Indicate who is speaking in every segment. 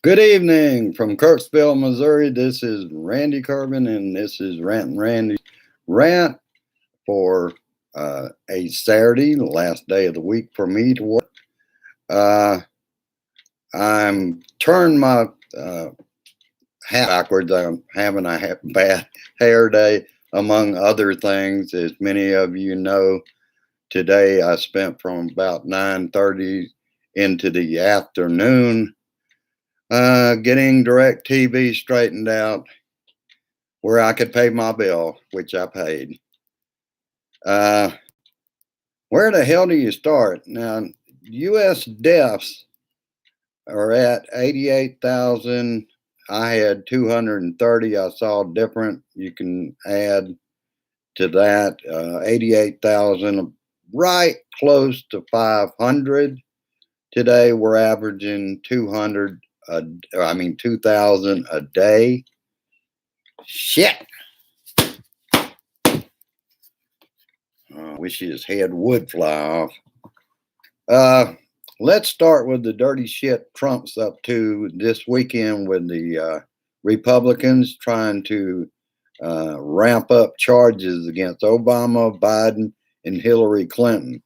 Speaker 1: Good evening from Kirksville, Missouri. This is Randy Carbon, and this is Rantin Randy's rant for a Saturday, the last day of the week for me to work. Uh, I'm turned my hat backwards. I'm having a bad hair day, among other things. As many of you know, today I spent from about 9:30 into the afternoon getting direct TV straightened out where I could pay my bill, which I paid. Uh, where the hell do you start? Now, U.S. deaths are at 88,000. I had 230. I saw different. You can add to that 88,000, right close to 500. Today we're averaging 200. 2,000 a day. Shit. I wish his head would fly off. Uh, let's start with the dirty shit Trump's up to this weekend with the Republicans trying to ramp up charges against Obama, Biden, and Hillary Clinton.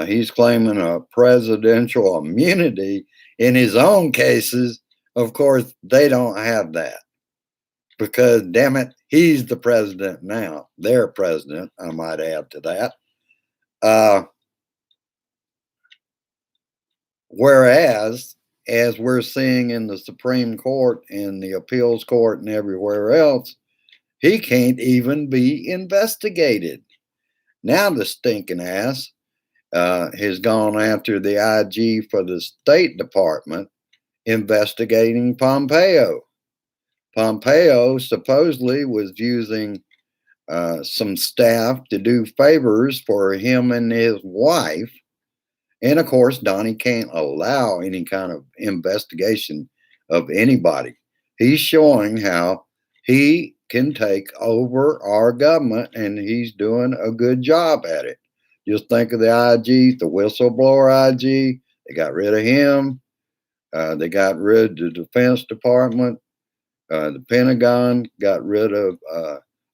Speaker 1: He's claiming a presidential immunity in his own cases. Of course, they don't have that because, damn it, he's the president now. Their president, I might add to that. Whereas, as we're seeing in the Supreme Court and the appeals court and everywhere else, he can't even be investigated. Now the stinking ass has gone after the IG for the State Department investigating Pompeo. Pompeo supposedly was using some staff to do favors for him and his wife. And of course, Donnie can't allow any kind of investigation of anybody. He's showing how he can take over our government, and he's doing a good job at it. Just think of the IG, the whistleblower IG. They got rid of him. They got rid of the Defense Department. The Pentagon got rid of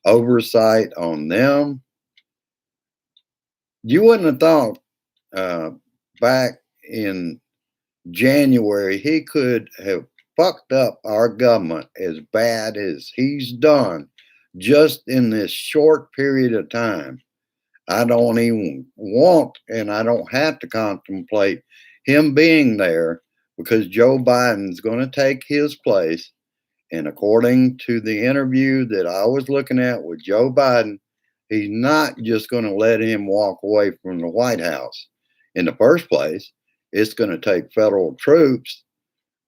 Speaker 1: oversight on them. You wouldn't have thought back in January he could have fucked up our government as bad as he's done just in this short period of time. I don't even want and I don't have to contemplate him being there because Joe Biden's going to take his place. And according to the interview that I was looking at with Joe Biden, he's not just going to let him walk away from the White House. In the first place, it's going to take federal troops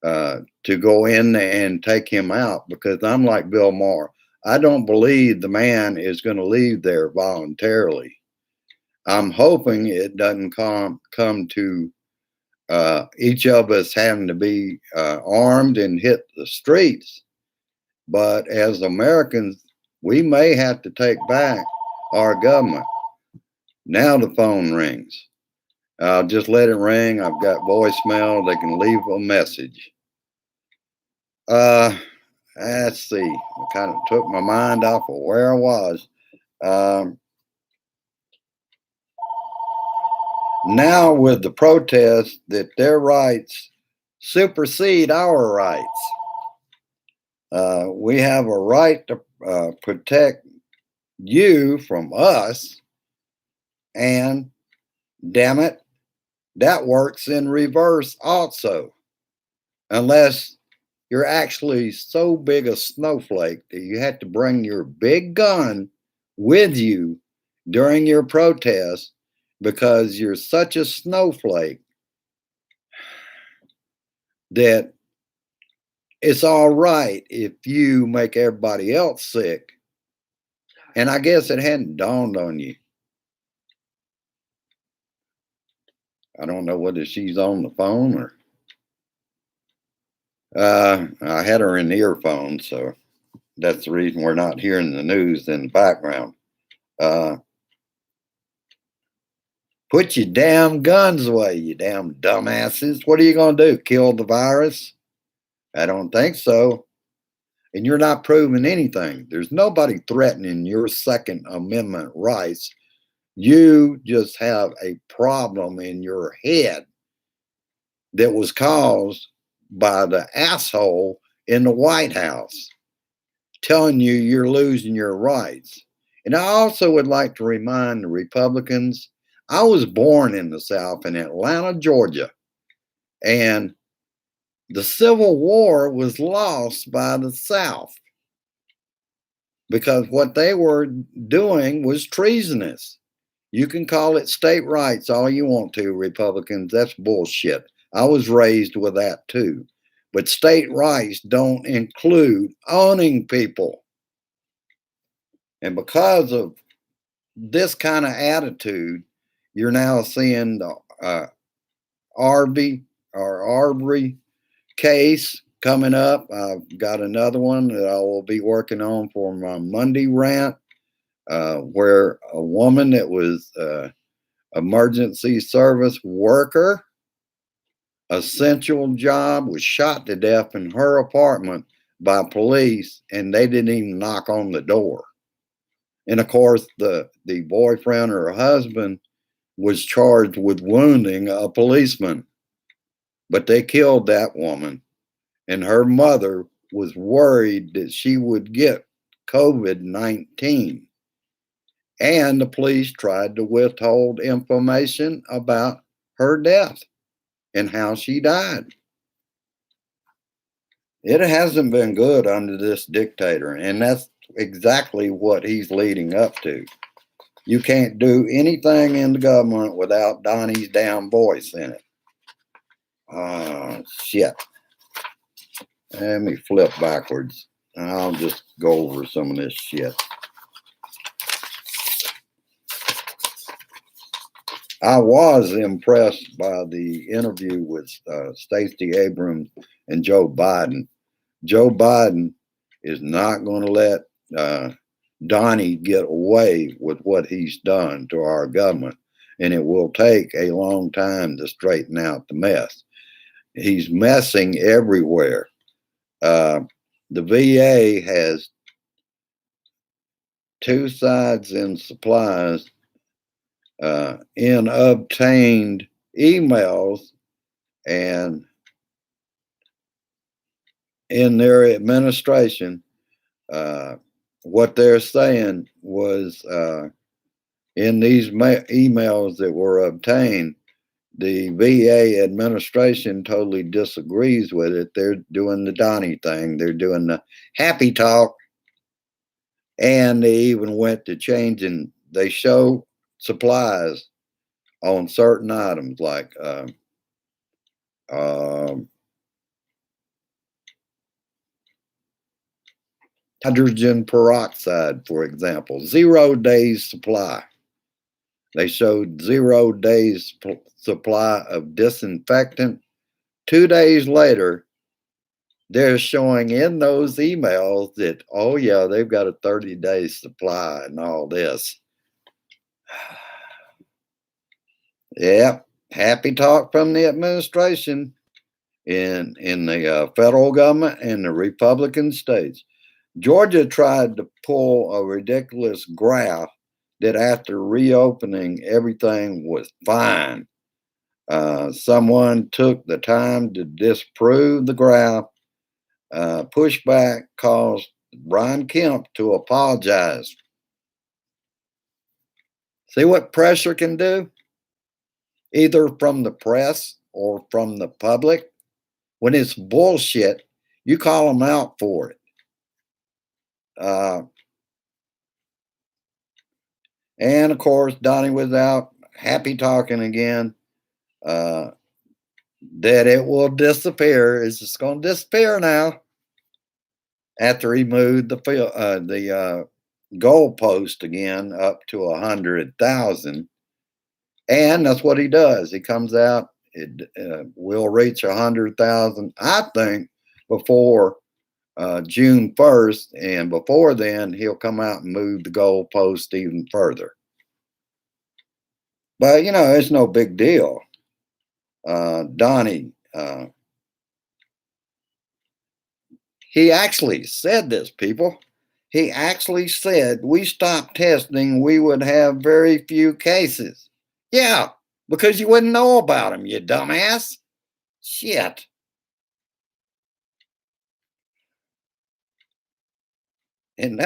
Speaker 1: to go in and take him out because I'm like Bill Maher. I don't believe the man is going to leave there voluntarily. I'm hoping it doesn't come to each of us having to be armed and hit the streets. But as Americans, we may have to take back our government. Now the phone rings. I'll just let it ring. I've got voicemail. They can leave a message. Uh, let's see. It kind of took my mind off of where I was. Um, Now with the protest that their rights supersede our rights. We have a right to protect you from us, and damn it, that works in reverse also, unless you're actually so big a snowflake that you have to bring your big gun with you during your protest because you're such a snowflake that it's all right if you make everybody else sick. And I guess it hadn't dawned on you. I don't know whether she's on the phone or I had her in the earphones, so that's the reason we're not hearing the news in the background. Put your damn guns away, you damn dumbasses. What are you going to do? Kill the virus? I don't think so. And you're not proving anything. There's nobody threatening your Second Amendment rights. You just have a problem in your head that was caused by the asshole in the White House telling you you're losing your rights. And I also would like to remind the Republicans I was born in the South in Atlanta, Georgia, and the Civil War was lost by the South because what they were doing was treasonous. You can call it state rights all you want to, Republicans. That's bullshit. I was raised with that too. But state rights don't include owning people. And because of this kind of attitude, you're now seeing the Arby or Arbery case coming up. I've got another one that I will be working on for my Monday rant, where a woman that was emergency service worker, essential job, was shot to death in her apartment by police, and they didn't even knock on the door. And of course, the boyfriend or husband was charged with wounding a policeman, but they killed that woman. And her mother was worried that she would get COVID-19. And the police tried to withhold information about her death and how she died. It hasn't been good under this dictator, and that's exactly what he's leading up to. You can't do anything in the government without Donnie's damn voice in it. Shit. Let me flip backwards. I'll just go over some of this shit. I was impressed by the interview with Stacey Abrams and Joe Biden. Joe Biden is not going to let Donnie get away with what he's done to our government, and it will take a long time to straighten out the mess. He's messing everywhere. The VA has two sides in supplies in obtained emails, and in their administration, what they're saying was in these emails that were obtained, the VA administration totally disagrees with it. They're doing the Donnie thing. They're doing the happy talk. And they even went to changing, they show supplies on certain items like hydrogen peroxide, for example, 0 days supply. They showed 0 days supply of disinfectant. 2 days later, they're showing in those emails that, oh, yeah, they've got a 30-day supply and all this. Yep, happy talk from the administration in the federal government and the Republican states. Georgia tried to pull a ridiculous graph that after reopening, everything was fine. Someone took the time to disprove the graph. Pushback caused Brian Kemp to apologize. See what pressure can do? Either from the press or from the public. When it's bullshit, you call them out for it. And of course, Donnie was out happy talking again. That it will disappear. It's just going to disappear now. After he moved the goalpost again up to 100,000, and that's what he does. He comes out. It will reach 100,000, I think, before June 1st, and before then, he'll come out and move the goalpost even further. But it's no big deal. Donnie He actually said this, people. He actually said we stopped testing, we would have very few cases. Yeah, because you wouldn't know about them, you dumbass. Shit. And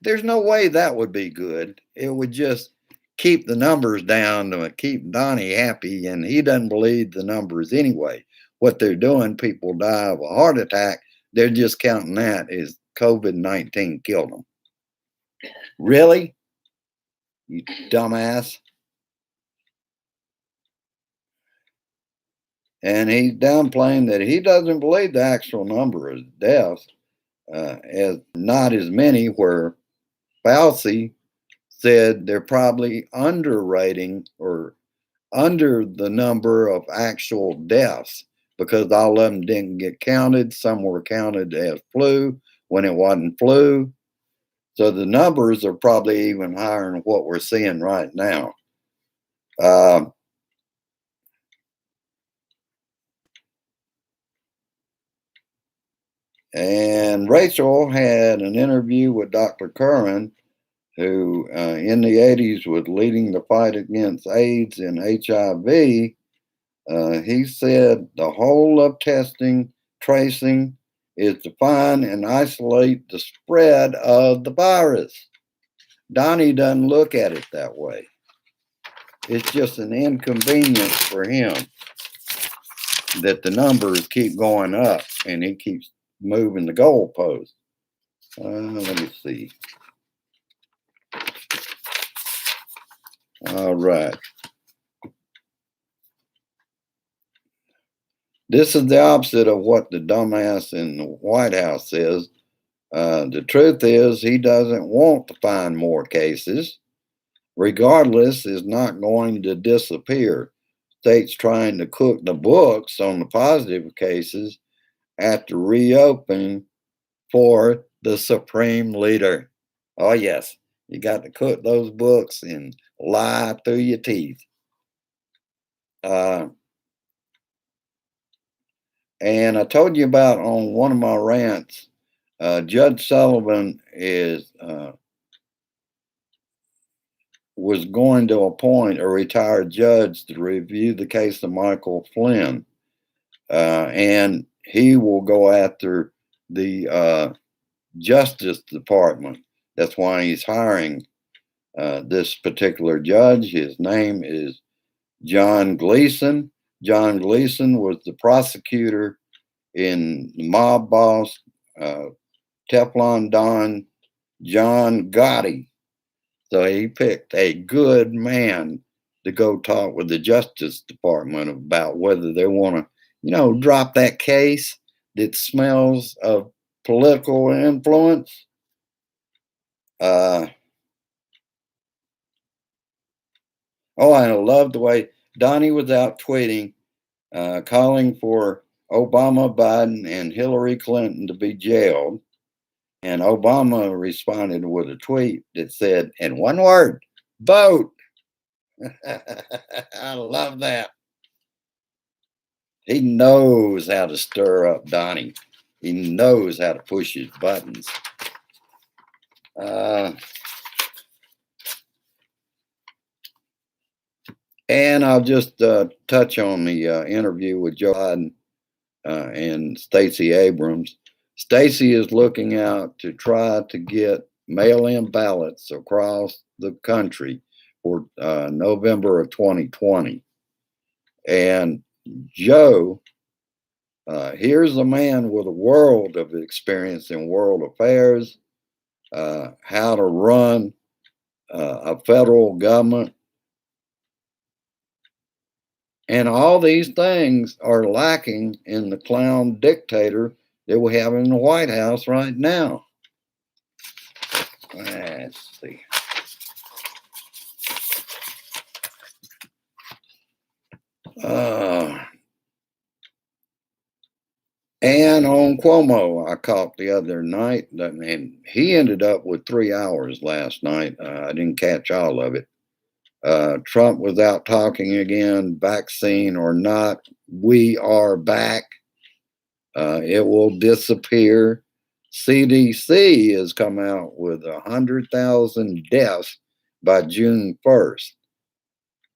Speaker 1: there's no way that would be good. It would just keep the numbers down to keep Donnie happy, and he doesn't believe the numbers anyway. What they're doing, people die of a heart attack. They're just counting that as COVID-19 killed them. Really? You dumbass. And he's downplaying that he doesn't believe the actual number of deaths, as not as many, where Fauci said they're probably underrating or under the number of actual deaths because all of them didn't get counted. Some were counted as flu when it wasn't flu. So the numbers are probably even higher than what we're seeing right now. And Rachel had an interview with Dr. Curran, who in the 80s was leading the fight against AIDS and HIV. He said the whole of testing, tracing is to find and isolate the spread of the virus. Donnie doesn't look at it that way. It's just an inconvenience for him that the numbers keep going up and he keeps moving the goalpost. Let me see. All right. This is the opposite of what the dumbass in the White House says. The truth is, he doesn't want to find more cases. Regardless, is not going to disappear. States trying to cook the books on the positive cases after reopening for the supreme leader. Oh, yes, you got to cook those books and lie through your teeth. And I told you about on one of my rants, Judge Sullivan was going to appoint a retired judge to review the case of Michael Flynn. And he will go after the Justice Department. That's why he's hiring this particular judge. His name is John Gleeson. John Gleeson was the prosecutor in the mob boss, Teflon Don John Gotti. So he picked a good man to go talk with the Justice Department about whether they want to, drop that case that smells of political influence. Oh, and I love the way Donnie was out tweeting, calling for Obama, Biden, and Hillary Clinton to be jailed. And Obama responded with a tweet that said, in one word, vote. I love that. He knows how to stir up Donnie. He knows how to push his buttons. And I'll just touch on the interview with Joe Biden and Stacey Abrams. Stacey is looking out to try to get mail-in ballots across the country for November of 2020. And Joe, here's a man with a world of experience in world affairs, how to run a federal government. And all these things are lacking in the clown dictator that we have in the White House right now. Let's see. And on Cuomo, I caught the other night, and he ended up with 3 hours last night. I didn't catch all of it. Trump was out talking again, vaccine or not, we are back. It will disappear. CDC has come out with 100,000 deaths by June 1st.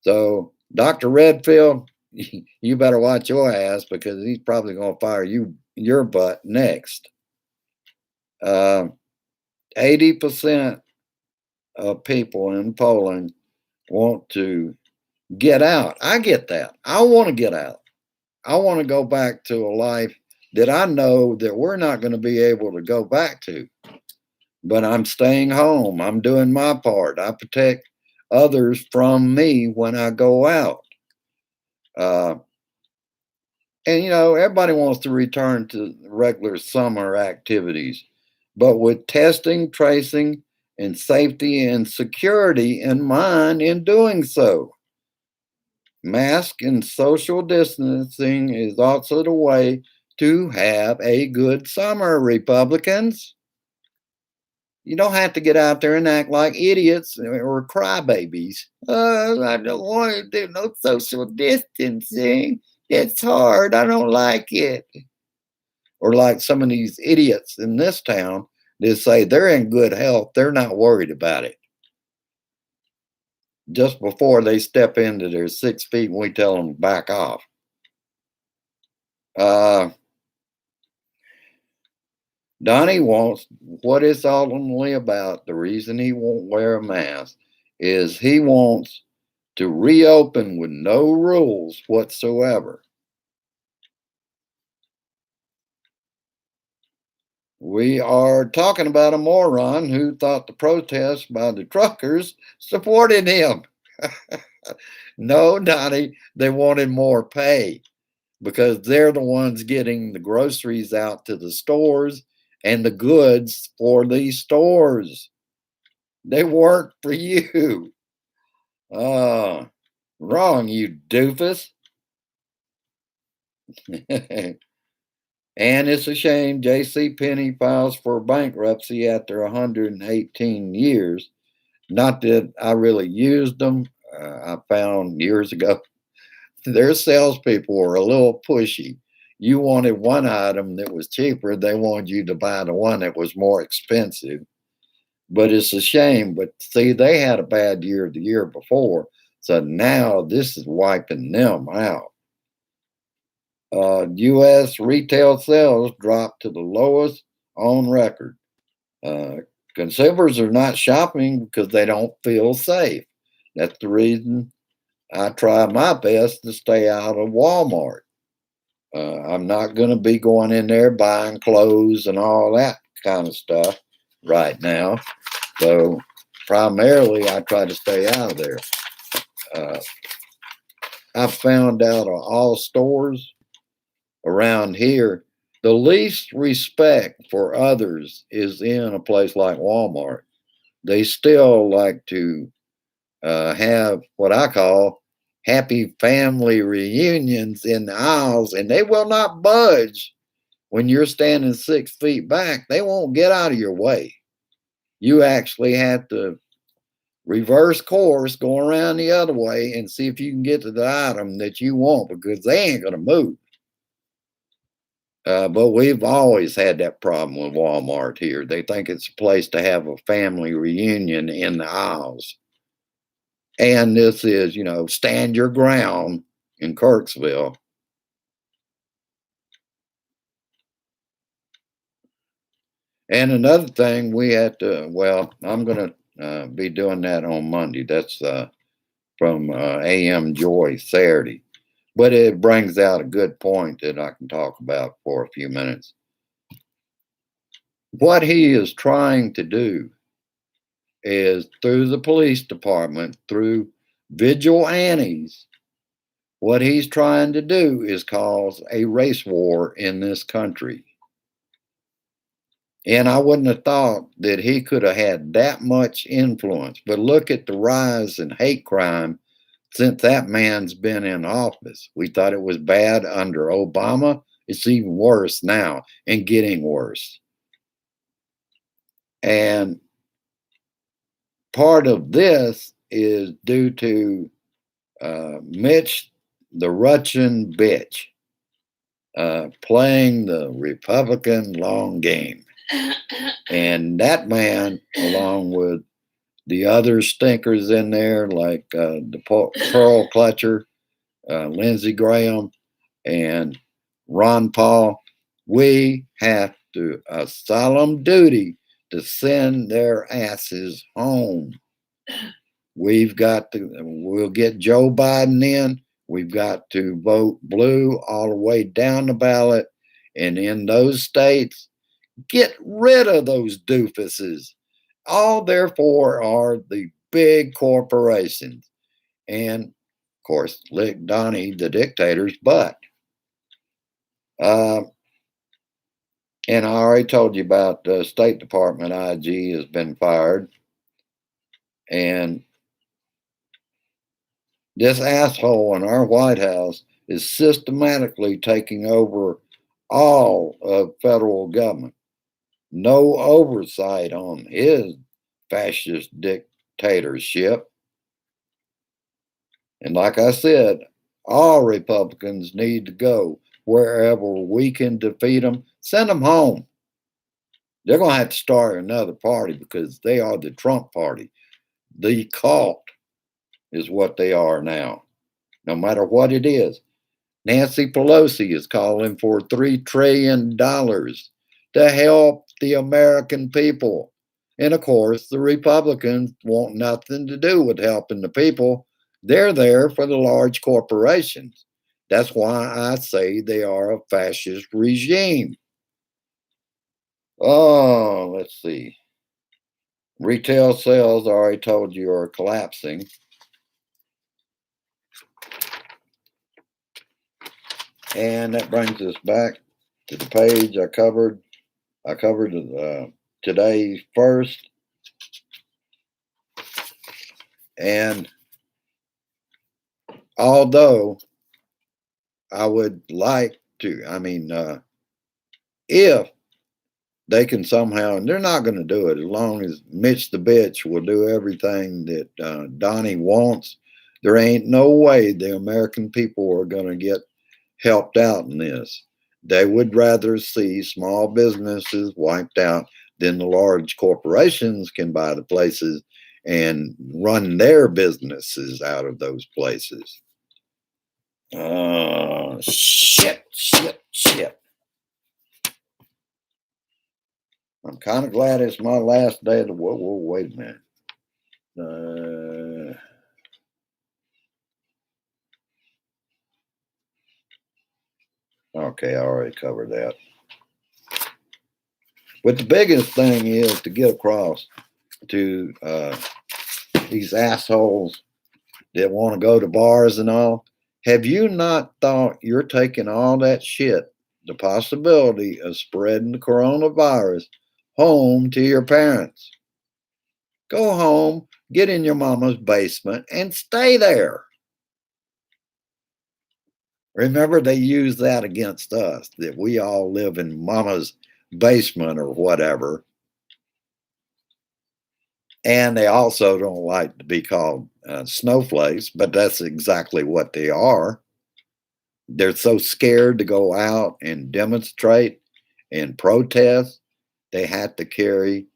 Speaker 1: So, Dr. Redfield, you better watch your ass because he's probably going to fire your butt next. 80% of people in Poland want to get out. I get that. I want to get out. I want to go back to a life that I know that we're not going to be able to go back to. But I'm staying home. I'm doing my part. I protect others from me when I go out. Uh, and everybody wants to return to regular summer activities, but with testing, tracing, and safety and security in mind in doing so. Mask and social distancing is also the way to have a good summer, Republicans. You don't have to get out there and act like idiots or crybabies. I don't want to do no social distancing. It's hard. I don't like it. Or like some of these idiots in this town that say they're in good health. They're not worried about it. Just before they step into their 6 feet, we tell them to back off. Donnie wants what it's ultimately about. The reason he won't wear a mask is he wants to reopen with no rules whatsoever. We are talking about a moron who thought the protest by the truckers supported him. No, Donnie, they wanted more pay because they're the ones getting the groceries out to the stores and the goods for these stores. They work for you. Wrong, you doofus. And it's a shame J.C. Penney files for bankruptcy after 118 years. Not that I really used them. I found years ago their salespeople were a little pushy. You wanted one item that was cheaper, they wanted you to buy the one that was more expensive. But it's a shame. But see, they had a bad year the year before. So now this is wiping them out. U.S. retail sales dropped to the lowest on record. Consumers are not shopping because they don't feel safe. That's the reason I try my best to stay out of Walmart. I'm not going to be going in there buying clothes and all that kind of stuff right now. So primarily, I try to stay out of there. I found out all stores around here, the least respect for others is in a place like Walmart. They still like to have what I call happy family reunions in the aisles, and they will not budge when you're standing 6 feet back. They won't get out of your way. You actually have to reverse course, go around the other way, and see if you can get to the item that you want because they ain't going to move. But we've always had that problem with Walmart here. They think it's a place to have a family reunion in the aisles. And this is, stand your ground in Kirksville. And another thing we had to, I'm going to be doing that on Monday. That's from AM Joy Saturday. But it brings out a good point that I can talk about for a few minutes. What he is trying to do is through the police department, through vigilantes, what he's trying to do is cause a race war in this country. And I wouldn't have thought that he could have had that much influence. But look at the rise in hate crime since that man's been in office. We thought it was bad under Obama. It's even worse now and getting worse. And part of this is due to Mitch, the Russian bitch, playing the Republican long game. And that man, along with the other stinkers in there, like the Pearl Clutcher, Lindsey Graham, and Ron Paul, we have to a solemn duty to send their asses home. We've got to, we'll get Joe Biden in. We've got to vote blue all the way down the ballot. And in those states, get rid of those doofuses. All therefore are the big corporations. And of course, lick Donnie, the dictator's butt. Uh, and I already told you about the State Department IG has been fired. And this asshole in our White House is systematically taking over all of federal government. No oversight on his fascist dictatorship. And like I said, all Republicans need to go wherever we can defeat them. Send them home. They're going to have to start another party because they are the Trump party. The cult is what they are now, no matter what it is. Nancy Pelosi is calling for $3 trillion to help the American people. And of course, the Republicans want nothing to do with helping the people. They're there for the large corporations. That's why I say they are a fascist regime. Oh, let's see. Retail sales, I already told you, are collapsing. And that brings us back to the page I covered. I covered today first. And although I would like to, if they can somehow, and they're not going to do it as long as Mitch the bitch will do everything that Donnie wants, there ain't no way the American people are going to get helped out in this. They would rather see small businesses wiped out than the large corporations can buy the places and run their businesses out of those places. Shit. I'm kind of glad it's my last day of the whoa, wait a minute. Okay, I already covered that. But the biggest thing is to get across to these assholes that want to go to bars and all. Have you not thought you're taking all that shit, the possibility of spreading the coronavirus, home to your parents? Go home, get in your mama's basement, and stay there. Remember, they use that against us, that we all live in mama's basement or whatever. And they also don't like to be called snowflakes, but that's exactly what they are. They're so scared to go out and demonstrate and protest, they have to carry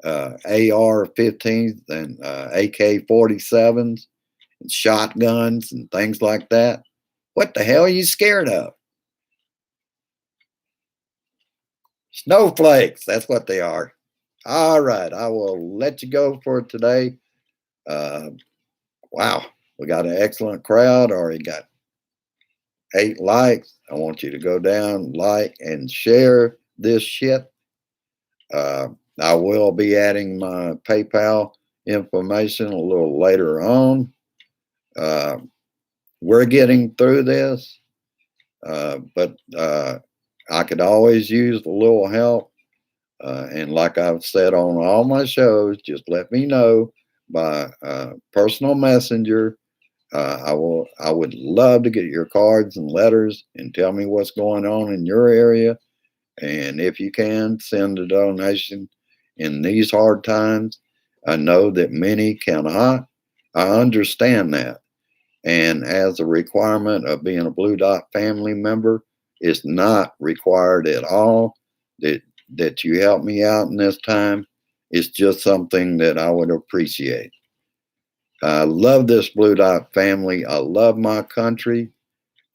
Speaker 1: AR-15s and AK-47s and shotguns and things like that. What the hell are you scared of? Snowflakes, that's what they are. All right, I will let you go for today. Wow, we got an excellent crowd. Already got 8 likes. I want you to go down, like, and share this shit. I will be adding my PayPal information a little later on. We're getting through this, but I could always use a little help. And like I've said on all my shows, just let me know by personal messenger. I would love to get your cards and letters and tell me what's going on in your area. And if you can, send a donation in these hard times. I know that many cannot. I understand that. And as a requirement of being a Blue Dot family member, it's not required at all that that you help me out in this time is just something that I would appreciate. I love this Blue Dot family. I love my country,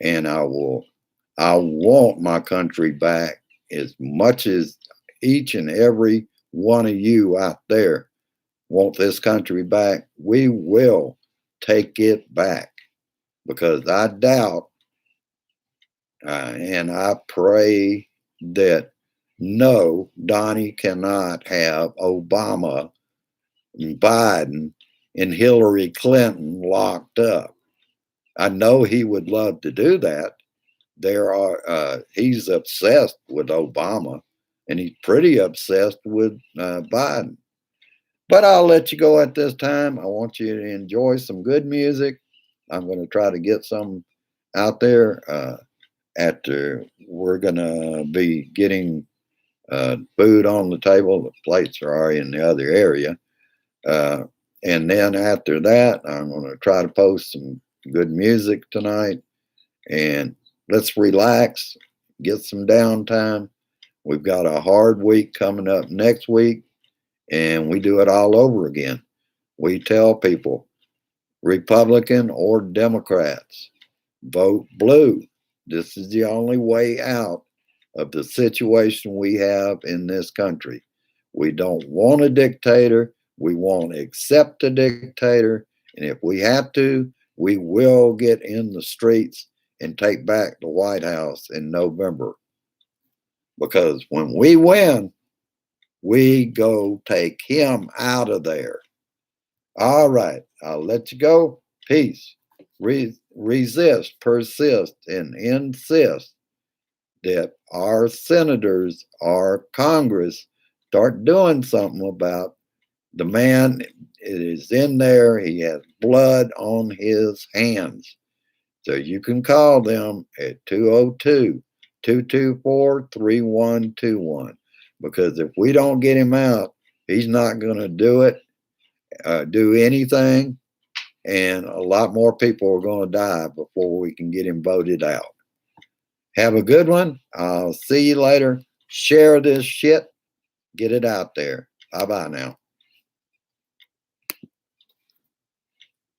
Speaker 1: and I want my country back as much as each and every one of you out there want this country back. We will take it back because I doubt and I pray that no, Donnie cannot have Obama, and Biden, and Hillary Clinton locked up. I know he would love to do that. He's obsessed with Obama, and he's pretty obsessed with Biden. But I'll let you go at this time. I want you to enjoy some good music. I'm going to try to get some out there. After we're going to be getting food on the table, the plates are already in the other area. Uh, and then after that, I'm going to try to post some good music tonight. And let's relax, get some downtime. We've got a hard week coming up next week, and we do it all over again. We tell people, Republican or Democrats, vote blue. This is the only way out of the situation we have in this country. We don't want a dictator. We won't accept a dictator. And if we have to, we will get in the streets and take back the White House in November. Because when we win, we go take him out of there. All right, I'll let you go. Peace. Resist, persist, and insist that our senators, our Congress, start doing something about the man. It is in there. He has blood on his hands. So you can call them at 202-224-3121. Because if we don't get him out, he's not going to do anything. And a lot more people are going to die before we can get him voted out. Have a good one. I'll see you later. Share this shit. Get it out there. Bye bye now.